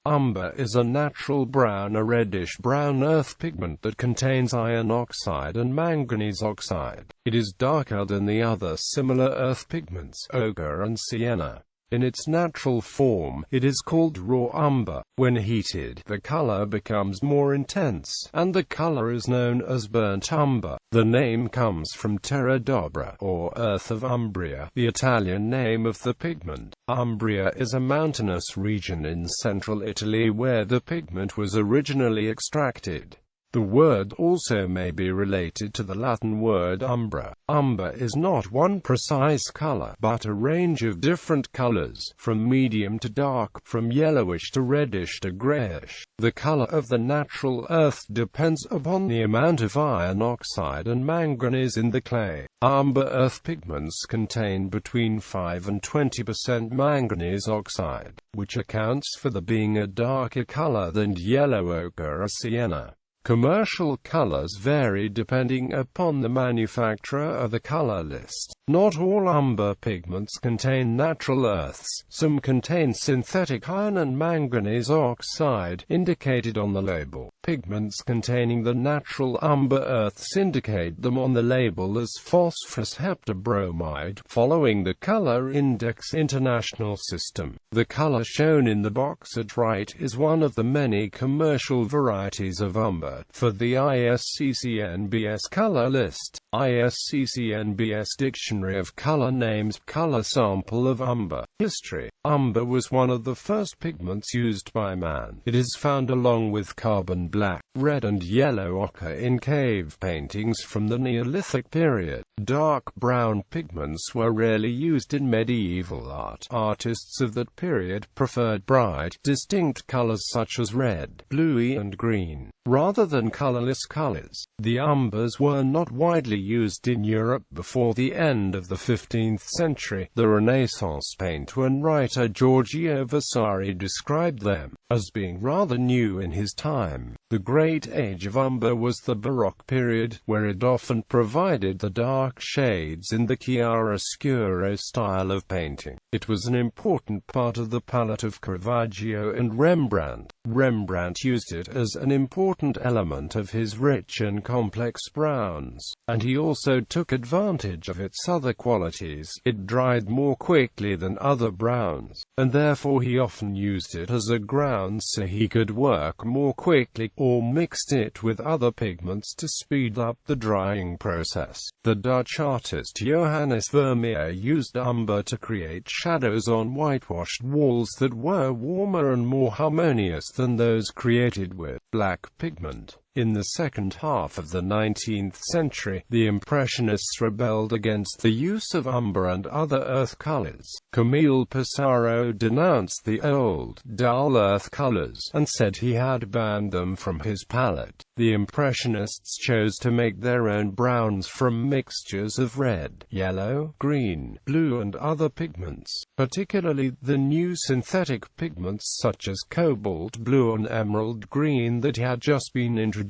Umber is a natural brown or reddish-brown earth pigment that contains iron oxide and manganese oxide. It is darker than the other similar earth pigments, ochre and sienna. In its natural form, it is called raw umber. When heated, the color becomes more intense, and the color is known as burnt umber. The name comes from terra d'Umbria, or earth of Umbria, the Italian name of the pigment. Umbria is a mountainous region in central Italy where the pigment was originally extracted. The word also may be related to the Latin word umbra. Umber is not one precise color, but a range of different colors, from medium to dark, from yellowish to reddish to grayish. The color of the natural earth depends upon the amount of iron oxide and manganese in the clay. Umber earth pigments contain between 5 and 20% manganese oxide, which accounts for the being a darker color than yellow ochre or sienna. Commercial colors vary depending upon the manufacturer or the color list. Not all umber pigments contain natural earths. Some contain synthetic iron and manganese oxide, indicated on the label. Pigments containing the natural umber earths indicate them on the label as phosphorus heptabromide, following the Color Index International system. The color shown in the box at right is one of the many commercial varieties of umber. For the ISCC-NBS color list, ISCC-NBS Dictionary of Color Names, color sample of umber. History. Umber was one of the first pigments used by man. It is found along with carbon black, red and yellow ochre in cave paintings from the Neolithic period. Dark brown pigments were rarely used in medieval art. Artists of that period preferred bright, distinct colors such as red, bluey and green, rather than colorless colors. The umbers were not widely used in Europe before the end of the 15th century. The Renaissance painter and writer Giorgio Vasari described them as being rather new in his time. The great age of umber was the Baroque period, where it often provided the dark shades in the chiaroscuro style of painting. It was an important part of the palette of Caravaggio and Rembrandt. Rembrandt used it as an important element of his rich and complex browns, and he also took advantage of its other qualities. It dried more quickly than other browns, and therefore he often used it as a ground so he could work more quickly, or mixed it with other pigments to speed up the drying process. The Dutch artist Johannes Vermeer used umber to create shadows on whitewashed walls that were warmer and more harmonious than those created with black pigment. In the second half of the 19th century, the Impressionists rebelled against the use of umber and other earth colors. Camille Pissarro denounced the old, dull earth colors, and said he had banned them from his palette. The Impressionists chose to make their own browns from mixtures of red, yellow, green, blue and other pigments, particularly the new synthetic pigments such as cobalt blue and emerald green that had just been introduced.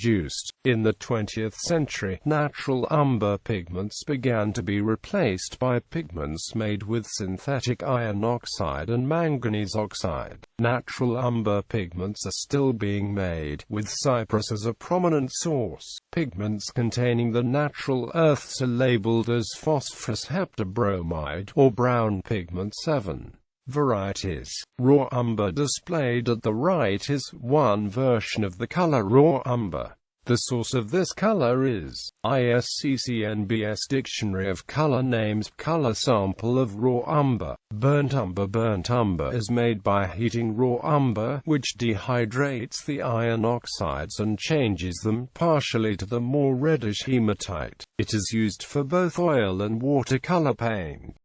In the 20th century, natural umber pigments began to be replaced by pigments made with synthetic iron oxide and manganese oxide. Natural umber pigments are still being made, with cypress as a prominent source. Pigments containing the natural earths are labeled as phosphorus heptabromide, or brown pigment 7. Varieties. Raw umber displayed at the right is one version of the color raw umber. The source of this color is ISCC-NBS Dictionary of Color Names, color sample of raw umber. Burnt umber. Burnt umber is made by heating raw umber, which dehydrates the iron oxides and changes them partially to the more reddish hematite. It is used for both oil and watercolor paint.